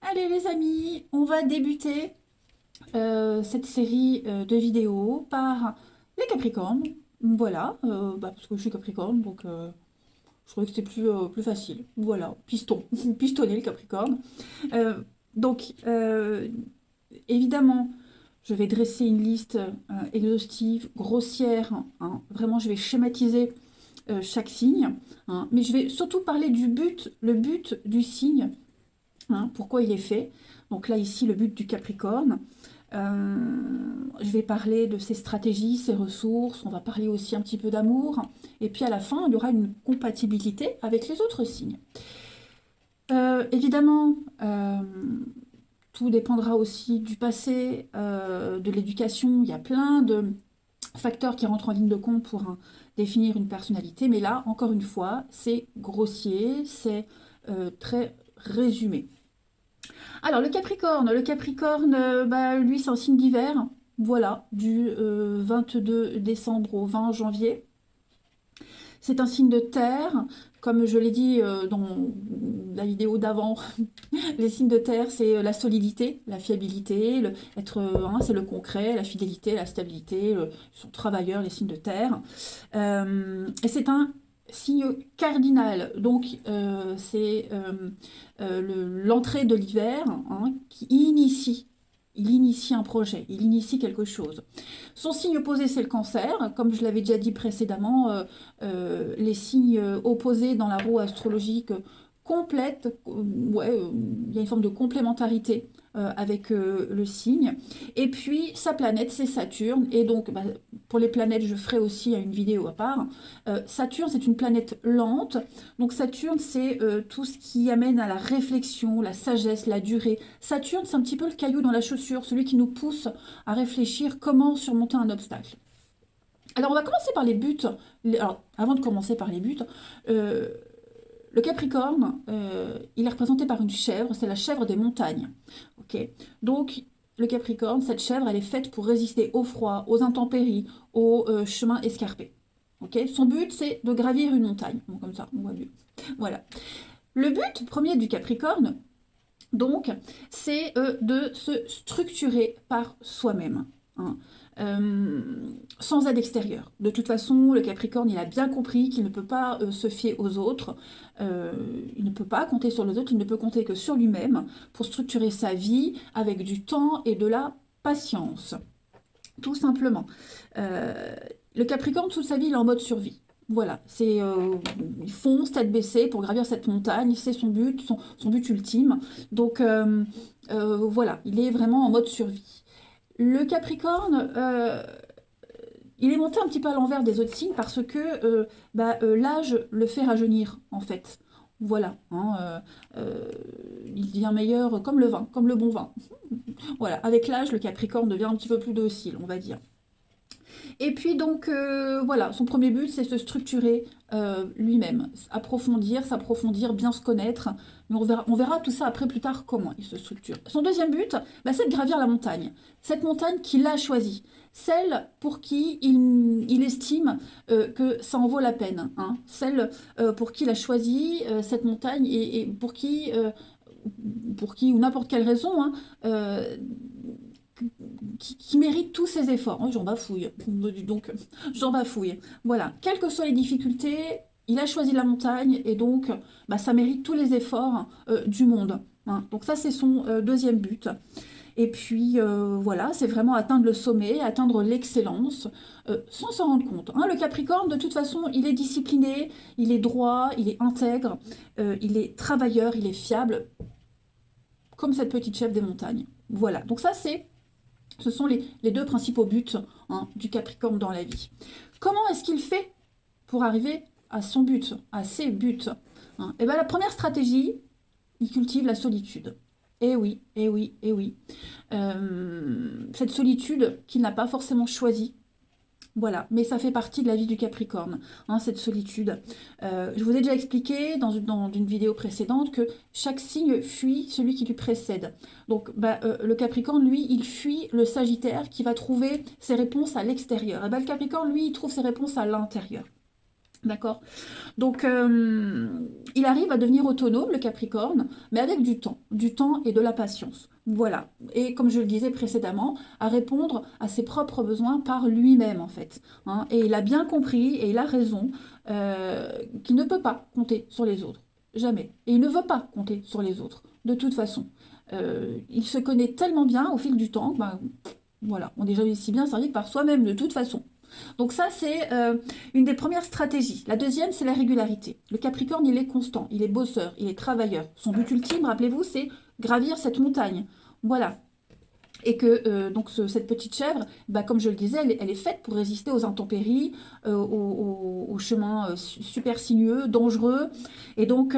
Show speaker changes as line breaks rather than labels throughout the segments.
Allez les amis, on va débuter cette série de vidéos par les Capricornes. Voilà, parce que je suis Capricorne, donc je trouvais que c'était plus facile. Voilà, piston, pistonner le Capricorne. Euh, donc, évidemment, je vais dresser une liste exhaustive, grossière. Hein. Vraiment, je vais schématiser chaque signe. Hein. Mais je vais surtout parler du but, le but du signe. Hein, pourquoi il est fait. Donc là, ici, le but du Capricorne. Je vais parler de ses stratégies, ses ressources, on va parler aussi un petit peu d'amour. Et puis à la fin, il y aura une compatibilité avec les autres signes. Évidemment, tout dépendra aussi du passé, de l'éducation. Il y a plein de facteurs qui rentrent en ligne de compte pour définir une personnalité. Mais là, encore une fois, c'est grossier, c'est très résumé. Alors, le Capricorne, lui, c'est un signe d'hiver. Voilà, du 22 décembre au 20 janvier. C'est un signe de terre. Comme je l'ai dit dans la vidéo d'avant, les signes de terre, c'est la solidité, la fiabilité, c'est le concret, la fidélité, la stabilité. Ils sont travailleurs, les signes de terre. Et c'est un signe cardinal. Donc, c'est l'entrée de l'hiver qui initie. Il initie un projet, il initie quelque chose. Son signe opposé, c'est le cancer. Comme je l'avais déjà dit précédemment, les signes opposés dans la roue astrologique complète, il y a une forme de complémentarité avec le signe. Et puis, sa planète, c'est Saturne. Et donc, pour les planètes, je ferai aussi une vidéo à part. Saturne, c'est une planète lente. Donc, Saturne, c'est tout ce qui amène à la réflexion, la sagesse, la durée. Saturne, c'est un petit peu le caillou dans la chaussure, celui qui nous pousse à réfléchir comment surmonter un obstacle. Alors, on va commencer par les buts. Alors, avant de commencer par les buts, euh, le Capricorne, il est représenté par une chèvre, c'est la chèvre des montagnes. Ok. Donc, le Capricorne, cette chèvre, elle est faite pour résister au froid, aux intempéries, aux chemins escarpés. Ok. Son but, c'est de gravir une montagne. Bon, comme ça, on voit mieux. Voilà. Le but premier du Capricorne, donc, c'est de se structurer par soi-même. Hein. Sans aide extérieure. De toute façon, le Capricorne, il a bien compris qu'il ne peut pas se fier aux autres, il ne peut pas compter sur les autres, il ne peut compter que sur lui-même pour structurer sa vie avec du temps et de la patience. Tout simplement. Euh, le Capricorne, toute sa vie, il est en mode survie. Voilà, il fonce tête baissée pour gravir cette montagne, c'est son but, son but ultime. Donc voilà, il est vraiment en mode survie. Le Capricorne, il est monté un petit peu à l'envers des autres signes parce que l'âge le fait rajeunir en fait. Voilà, hein, il devient meilleur comme le vin, comme le bon vin. Voilà, avec l'âge, le Capricorne devient un petit peu plus docile, on va dire. Et puis donc, voilà, son premier but, c'est se structurer lui-même, s'approfondir, bien se connaître. Mais on verra tout ça après, plus tard, comment il se structure. Son deuxième but, c'est de gravir la montagne. Cette montagne qu'il a choisie. Celle pour qui il estime que ça en vaut la peine. Hein. Celle pour qui il a choisi cette montagne et pour qui, ou n'importe quelle raison, hein, qui mérite tous ses efforts. Oh, j'en bafouille. Donc, j'en bafouille. Voilà. Quelles que soient les difficultés, il a choisi la montagne et donc, ça mérite tous les efforts du monde. Hein. Donc ça, c'est son deuxième but. Et puis, voilà, c'est vraiment atteindre le sommet, atteindre l'excellence, sans s'en rendre compte. Hein. Le Capricorne, de toute façon, il est discipliné, il est droit, il est intègre, il est travailleur, il est fiable, comme cette petite chèvre des montagnes. Voilà. Donc ça, ce sont les deux principaux buts du Capricorne dans la vie. Comment est-ce qu'il fait pour arriver à son but, à ses buts? Et bien la première stratégie, il cultive la solitude. Eh oui, eh oui, eh oui. Cette solitude qu'il n'a pas forcément choisie, voilà, mais ça fait partie de la vie du Capricorne, cette solitude. Je vous ai déjà expliqué dans une vidéo précédente que chaque signe fuit celui qui lui précède. Donc le Capricorne, lui, il fuit le Sagittaire qui va trouver ses réponses à l'extérieur. Et le Capricorne, lui, il trouve ses réponses à l'intérieur. D'accord? Donc, il arrive à devenir autonome, le Capricorne, mais avec du temps et de la patience. Voilà. Et comme je le disais précédemment, à répondre à ses propres besoins par lui-même, en fait. Hein. Et il a bien compris, et il a raison, qu'il ne peut pas compter sur les autres. Jamais. Et il ne veut pas compter sur les autres, de toute façon. Il se connaît tellement bien au fil du temps, que, ben, voilà, on n'est jamais si bien servi que par soi-même, de toute façon. Donc ça, c'est une des premières stratégies. La deuxième, c'est la régularité. Le Capricorne, il est constant, il est bosseur, il est travailleur. Son but ultime, rappelez-vous, c'est gravir cette montagne. Voilà. Et que donc cette petite chèvre, bah, comme je le disais, elle est faite pour résister aux intempéries, aux chemins super sinueux, dangereux. Et donc,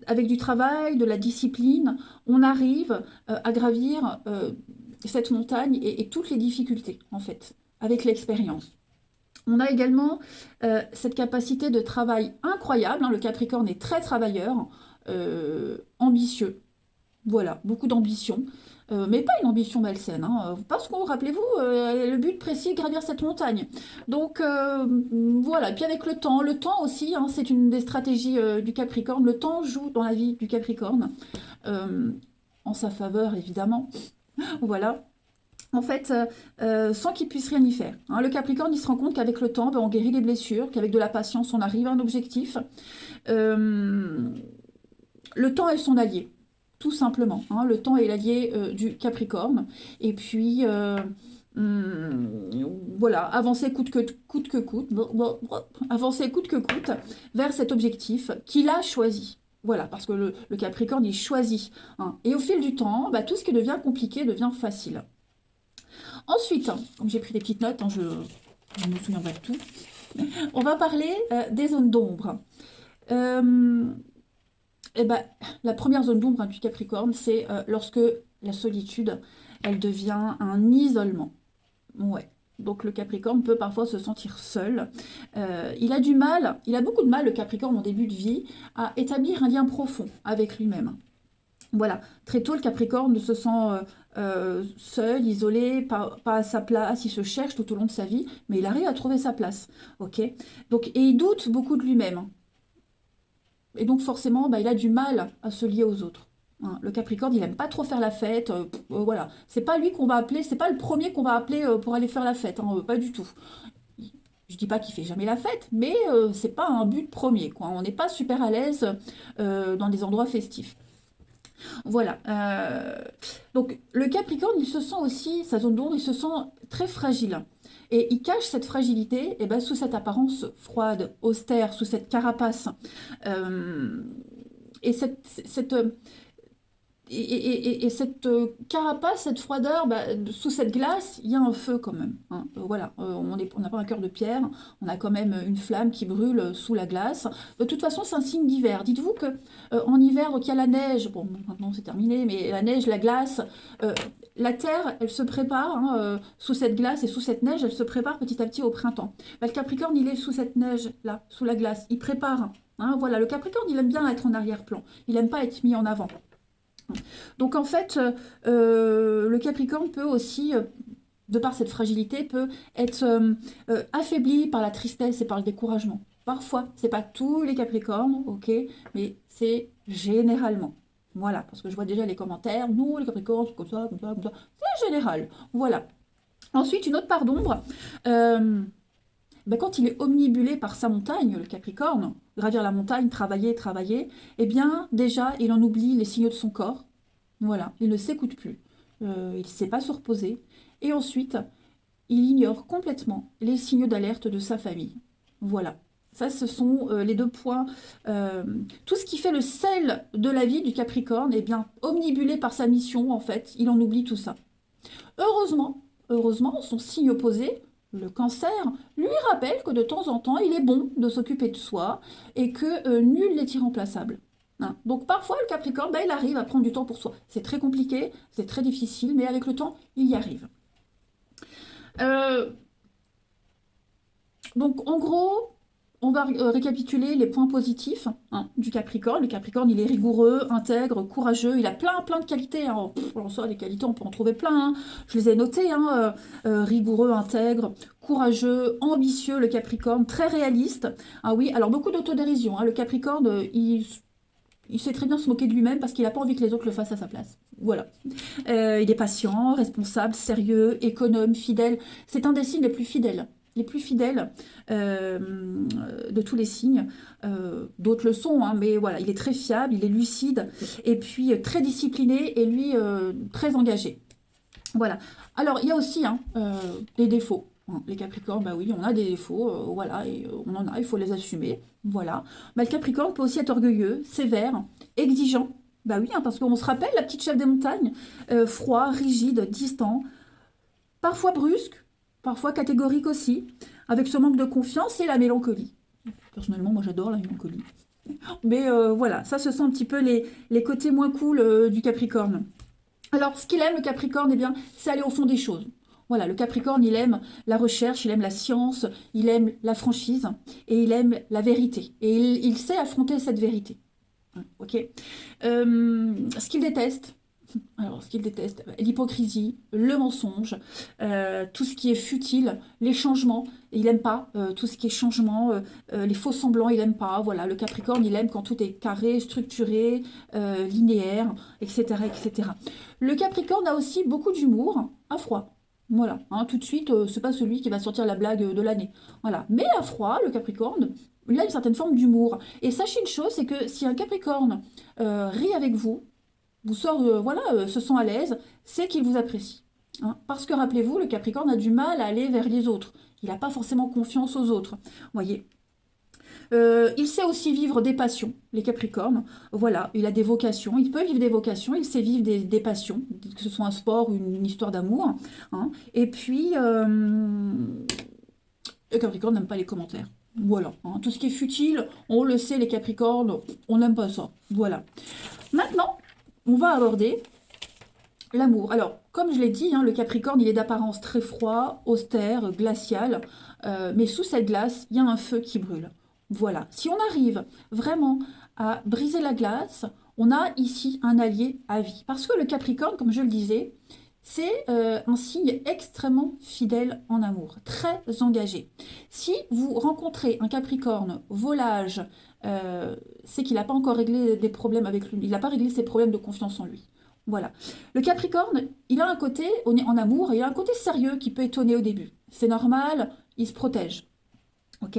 avec du travail, de la discipline, on arrive à gravir cette montagne et toutes les difficultés, en fait, avec l'expérience. On a également cette capacité de travail incroyable. Hein, le Capricorne est très travailleur, ambitieux. Voilà, beaucoup d'ambition, mais pas une ambition malsaine. Hein, parce que, rappelez-vous, le but précis, gravir cette montagne. Donc, voilà. Et puis avec le temps aussi, hein, c'est une des stratégies du Capricorne. Le temps joue dans la vie du Capricorne, euh, en sa faveur, évidemment. Voilà. En fait, sans qu'il puisse rien y faire. Hein. Le Capricorne, il se rend compte qu'avec le temps, ben, on guérit les blessures, qu'avec de la patience, on arrive à un objectif. Euh, le temps est son allié, tout simplement. Hein. Le temps est l'allié du Capricorne. Et puis, voilà, avancer coûte que coûte, avancer coûte que coûte vers cet objectif qu'il a choisi. Voilà, parce que le Capricorne, il choisit. Hein. Et au fil du temps, bah, tout ce qui devient compliqué devient facile. Ensuite, hein, comme j'ai pris des petites notes, hein, je me souviendrai de tout, on va parler des zones d'ombre. Et ben, la première zone d'ombre, hein, du Capricorne, c'est lorsque la solitude, elle devient un isolement. Ouais. Donc le Capricorne peut parfois se sentir seul. Il a du mal, il a beaucoup de mal, le Capricorne, en début de vie, à établir un lien profond avec lui-même. Voilà, très tôt, le Capricorne se sent seul, isolé, pas à sa place, il se cherche tout au long de sa vie, mais il arrive à trouver sa place. Ok. Donc, et il doute beaucoup de lui-même. Et donc forcément, bah, il a du mal à se lier aux autres. Hein. Le Capricorne, il aime pas trop faire la fête. Voilà, c'est pas lui qu'on va appeler, c'est pas le premier qu'on va appeler pour aller faire la fête. Hein, pas du tout. Je dis pas qu'il fait jamais la fête, mais c'est pas un but premier, quoi. On n'est pas super à l'aise dans des endroits festifs. Voilà. Donc le Capricorne, il se sent aussi, sa zone d'ombre, il se sent très fragile. Et il cache cette fragilité eh ben, sous cette apparence froide, austère, sous cette carapace. Euh, et cette carapace, cette froideur, bah, sous cette glace, il y a un feu quand même. Hein. Voilà, on n'a pas un cœur de pierre, on a quand même une flamme qui brûle sous la glace. De toute façon, c'est un signe d'hiver. Dites-vous que en hiver, donc il y a la neige. Bon, maintenant c'est terminé, mais la neige, la glace, la terre, elle se prépare hein, sous cette glace et sous cette neige, elle se prépare petit à petit au printemps. Bah, le Capricorne, il est sous cette neige là, sous la glace. Il prépare. Hein, voilà, le Capricorne, il aime bien être en arrière-plan. Il aime pas être mis en avant. Donc en fait, le Capricorne peut aussi, de par cette fragilité, peut être affaibli par la tristesse et par le découragement. Parfois, c'est pas tous les Capricornes, ok, mais c'est généralement. Voilà, parce que je vois déjà les commentaires, nous les Capricornes, c'est comme ça, comme ça, comme ça. C'est général. Voilà. Ensuite, une autre part d'ombre. Ben, quand il est omnibulé par sa montagne, le Capricorne, gravir la montagne, travailler, travailler, eh bien, déjà, il en oublie les signaux de son corps. Voilà, il ne s'écoute plus. Il ne sait pas se reposer. Et ensuite, il ignore complètement les signaux d'alerte de sa famille. Voilà. Ça, ce sont les deux points. Tout ce qui fait le sel de la vie du Capricorne, eh bien, omnibulé par sa mission, en fait, il en oublie tout ça. Heureusement, son signe opposé, le cancer, lui rappelle que de temps en temps, il est bon de s'occuper de soi et que nul n'est irremplaçable. Hein. Donc parfois, le Capricorne, ben, il arrive à prendre du temps pour soi. C'est très compliqué, c'est très difficile, mais avec le temps, il y arrive. Euh, donc en gros, On va récapituler les points positifs hein, du Capricorne. Le Capricorne, il est rigoureux, intègre, courageux. Il a plein de qualités. Hein. En soi, les qualités, on peut en trouver plein. Hein. Je les ai notées. Hein. Rigoureux, intègre, courageux, ambitieux, le Capricorne, très réaliste. Ah oui, alors beaucoup d'autodérision. Hein. Le Capricorne, il sait très bien se moquer de lui-même parce qu'il n'a pas envie que les autres le fassent à sa place. Voilà. Il est patient, responsable, sérieux, économe, fidèle. C'est un des signes les plus fidèles de tous les signes. D'autres le sont, hein, mais voilà, il est très fiable, il est lucide, et puis très discipliné, et lui, très engagé. Voilà. Alors, il y a aussi hein, des défauts. Les Capricornes, bah oui, on a des défauts, voilà, et on en a, il faut les assumer, voilà. Mais le Capricorne peut aussi être orgueilleux, sévère, exigeant, bah oui, hein, parce qu'on se rappelle, la petite chef des montagnes, froid, rigide, distant, parfois brusque, parfois catégorique aussi, avec ce manque de confiance et la mélancolie. Personnellement, moi j'adore la mélancolie. Mais voilà, ça ce sont un petit peu les côtés moins cool du Capricorne. Alors, ce qu'il aime, le Capricorne, eh bien, c'est aller au fond des choses. Voilà, le Capricorne, il aime la recherche, il aime la science, il aime la franchise et il aime la vérité. Et il sait affronter cette vérité. Ok. Ce qu'il déteste, alors, ce qu'il déteste, l'hypocrisie, le mensonge, tout ce qui est futile, les changements, il n'aime pas tout ce qui est changement, les faux semblants, il n'aime pas. Voilà, le Capricorne, il aime quand tout est carré, structuré, linéaire, etc., etc. Le Capricorne a aussi beaucoup d'humour, à froid. Voilà, hein, tout de suite, c'est pas celui qui va sortir la blague de l'année. Voilà, mais à froid, le Capricorne, il a une certaine forme d'humour. Et sachez une chose, c'est que si un Capricorne rit avec vous, sort, voilà, se sent à l'aise, c'est qu'il vous apprécie. Hein. Parce que rappelez-vous, le Capricorne a du mal à aller vers les autres. Il n'a pas forcément confiance aux autres. Voyez. Il sait aussi vivre des passions, les Capricornes. Voilà, il a des vocations. Il peut vivre des vocations, il sait vivre des passions, que ce soit un sport ou une histoire d'amour. Hein. Et puis, le Capricorne n'aime pas les commentaires. Voilà, hein. Tout ce qui est futile, on le sait, les Capricornes, on n'aime pas ça. Voilà. Maintenant, on va aborder l'amour. Alors, comme je l'ai dit, hein, le Capricorne, il est d'apparence très froid, austère, glacial, mais sous cette glace, il y a un feu qui brûle. Voilà. Si on arrive vraiment à briser la glace, on a ici un allié à vie. Parce que le Capricorne, comme je le disais, c'est un signe extrêmement fidèle en amour, très engagé. Si vous rencontrez un Capricorne volage, c'est qu'il n'a pas encore réglé des problèmes avec lui, il n'a pas réglé ses problèmes de confiance en lui. Voilà. Le Capricorne, il a un côté, en amour, il a un côté sérieux qui peut étonner au début. C'est normal, il se protège. Ok.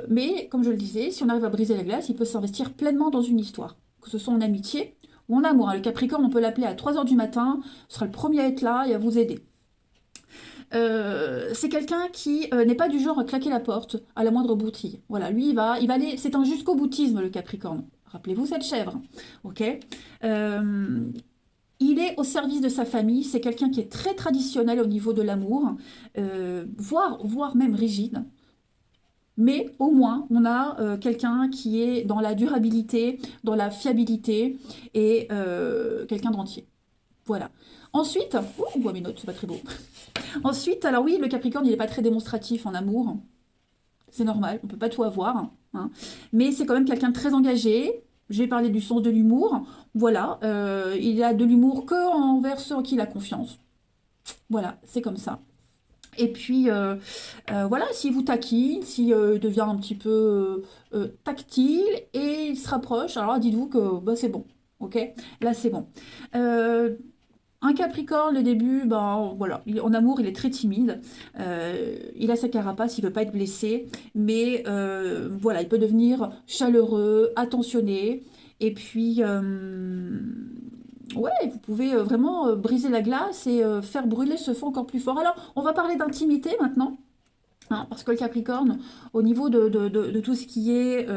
Mais, comme je le disais, si on arrive à briser la glace, il peut s'investir pleinement dans une histoire, que ce soit en amitié ou en amour. Le Capricorne, on peut l'appeler à 3 h du matin, ce sera le premier à être là et à vous aider. C'est quelqu'un qui n'est pas du genre à claquer la porte à la moindre boutille. Voilà, lui, il va aller, c'est un jusqu'au boutisme, le Capricorne. Rappelez-vous cette chèvre, ok. Il est au service de sa famille, c'est quelqu'un qui est très traditionnel au niveau de l'amour, voire même rigide. Mais au moins, on a quelqu'un qui est dans la durabilité, dans la fiabilité, et quelqu'un d'entier. Voilà. Ensuite, on voit mes notes, c'est pas très beau. Ensuite, alors oui, le Capricorne, il n'est pas très démonstratif en amour. C'est normal, on ne peut pas tout avoir. Hein. Mais c'est quand même quelqu'un de très engagé. J'ai parlé du sens de l'humour. Voilà, il a de l'humour que envers ceux en qui il a confiance. Voilà, c'est comme ça. Et puis, voilà, s'il vous taquine, s'il devient un petit peu tactile et il se rapproche, alors dites-vous que bah, c'est bon. Ok. Là, c'est bon. Un Capricorne, le début, ben voilà, en amour, il est très timide. Il a sa carapace, il ne veut pas être blessé, mais voilà, il peut devenir chaleureux, attentionné, et puis ouais, vous pouvez vraiment briser la glace et faire brûler ce feu encore plus fort. Alors, on va parler d'intimité maintenant. Hein, parce que le Capricorne, au niveau de tout ce qui est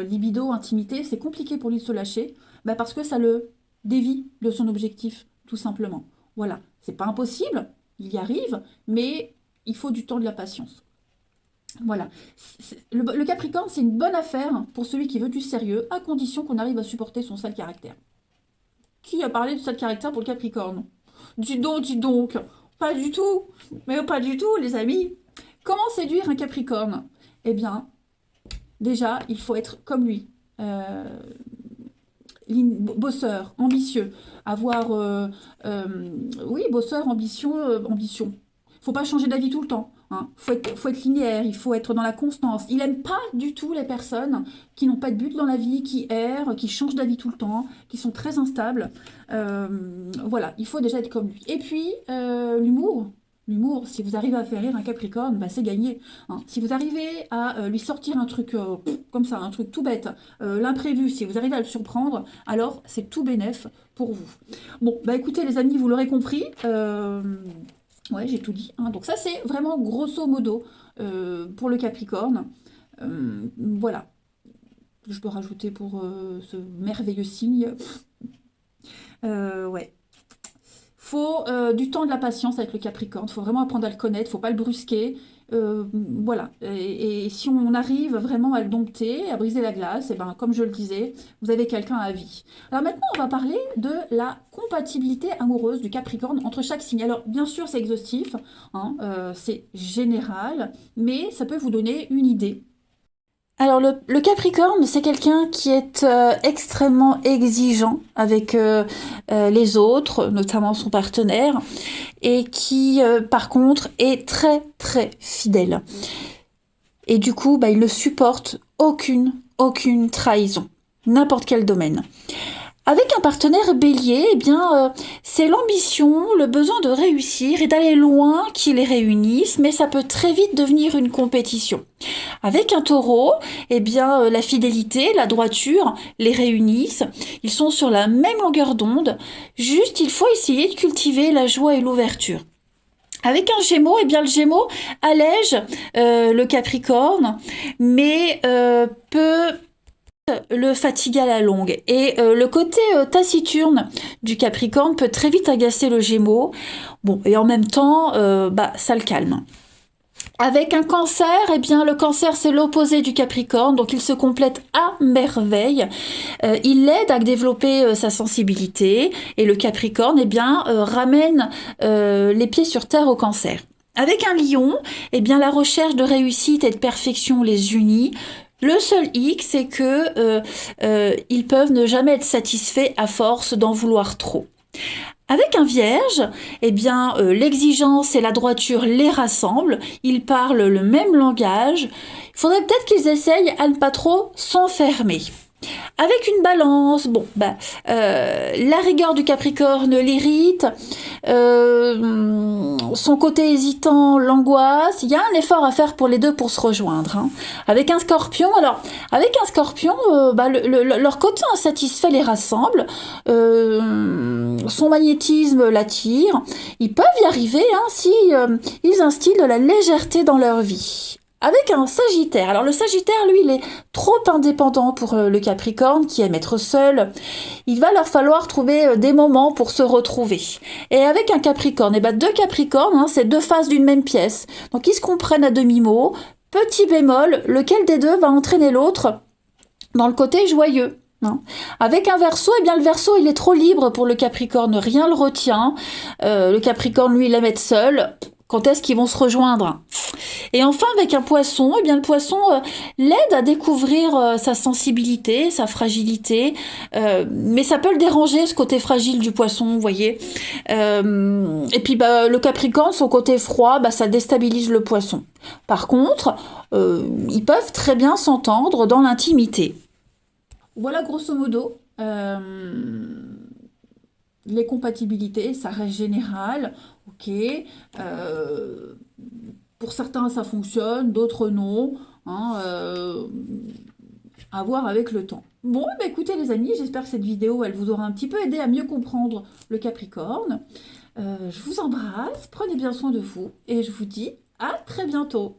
libido, intimité, c'est compliqué pour lui de se lâcher, bah parce que ça le dévie de son objectif, tout simplement. Voilà, c'est pas impossible, il y arrive, mais il faut du temps, de la patience. Voilà. Le Capricorne, c'est une bonne affaire pour celui qui veut du sérieux, à condition qu'on arrive à supporter son sale caractère. Qui a parlé de sale caractère pour le Capricorne? Dis donc, pas du tout, mais pas du tout, les amis. Comment séduire un Capricorne? Eh bien, déjà, il faut être comme lui. Euh, Bosseur, ambitieux, avoir, oui, bosseur, ambition. Faut pas changer d'avis tout le temps. Hein. Faut être linéaire, il faut être dans la constance. Il aime pas du tout les personnes qui n'ont pas de but dans la vie, qui errent, qui changent d'avis tout le temps, qui sont très instables. Voilà, il faut déjà être comme lui. Et puis, l'humour. L'humour, si vous arrivez à faire rire un Capricorne, bah c'est gagné. Hein. Si vous arrivez à lui sortir un truc comme ça, un truc tout bête, l'imprévu, si vous arrivez à le surprendre, alors c'est tout bénef pour vous. Bon, bah écoutez les amis, vous l'aurez compris. Ouais, j'ai tout dit. Hein. Donc ça, c'est vraiment grosso modo pour le Capricorne. Voilà. Je peux rajouter pour ce merveilleux signe. Ouais. Faut du temps, de la patience avec le Capricorne. Faut vraiment apprendre à le connaître. Faut pas le brusquer. Voilà. Et si on arrive vraiment à le dompter, à briser la glace, et ben, comme je le disais, vous avez quelqu'un à vie. Alors maintenant, on va parler de la compatibilité amoureuse du Capricorne entre chaque signe. Alors, bien sûr, c'est exhaustif, hein, c'est général, mais ça peut vous donner une idée. Alors le Capricorne, c'est quelqu'un qui est extrêmement exigeant avec les autres, notamment son partenaire, et qui par contre est très très fidèle. Et du coup, bah, il ne supporte aucune trahison, n'importe quel domaine. Avec un partenaire bélier, eh bien, c'est l'ambition, le besoin de réussir et d'aller loin qui les réunissent, mais ça peut très vite devenir une compétition. Avec un taureau, eh bien, la fidélité, la droiture les réunissent. Ils sont sur la même longueur d'onde. Juste, il faut essayer de cultiver la joie et l'ouverture. Avec un Gémeaux, eh bien le Gémeaux allège le Capricorne, mais peut le fatigue à la longue. Et le côté taciturne du Capricorne peut très vite agacer le Gémeaux. Bon, et en même temps, bah, ça le calme. Avec un Cancer, eh bien le Cancer c'est l'opposé du Capricorne, donc il se complète à merveille. Il l'aide à développer sa sensibilité et le Capricorne, eh bien ramène les pieds sur terre au Cancer. Avec un Lion, eh bien la recherche de réussite et de perfection les unit. Le seul hic, c'est que ils peuvent ne jamais être satisfaits à force d'en vouloir trop. Avec un Vierge, eh bien, l'exigence et la droiture les rassemblent, ils parlent le même langage. Il faudrait peut-être qu'ils essayent à ne pas trop s'enfermer. Avec une Balance, bon, bah, la rigueur du Capricorne l'irrite, son côté hésitant l'angoisse. Il y a un effort à faire pour les deux pour se rejoindre. Hein. Avec un Scorpion, alors, avec un Scorpion, bah, leur côté insatisfait les rassemble, son magnétisme l'attire. Ils peuvent y arriver hein, si ils instillent de la légèreté dans leur vie. Avec un Sagittaire. Alors le Sagittaire, lui, il est trop indépendant pour le Capricorne qui aime être seul. Il va leur falloir trouver des moments pour se retrouver. Et avec un Capricorne, et ben deux Capricornes, hein, c'est deux faces d'une même pièce. Donc ils se comprennent à demi-mot. Petit bémol, lequel des deux va entraîner l'autre dans le côté joyeux. Hein. Avec un Verseau, eh bien le Verseau il est trop libre pour le Capricorne, rien le retient. Le Capricorne, lui, il aime être seul. Quand est-ce qu'ils vont se rejoindre? Et enfin, avec un Poisson, eh bien le Poisson l'aide à découvrir sa sensibilité, sa fragilité, mais ça peut le déranger, ce côté fragile du Poisson, vous voyez. Et puis bah, le Capricorne, son côté froid, bah, ça déstabilise le Poisson. Par contre, ils peuvent très bien s'entendre dans l'intimité. Voilà grosso modo les compatibilités, ça reste général, ok. Pour certains ça fonctionne, d'autres non. Hein, à voir avec le temps. Bon, bah écoutez les amis, j'espère que cette vidéo elle vous aura un petit peu aidé à mieux comprendre le Capricorne. Je vous embrasse, prenez bien soin de vous et je vous dis à très bientôt.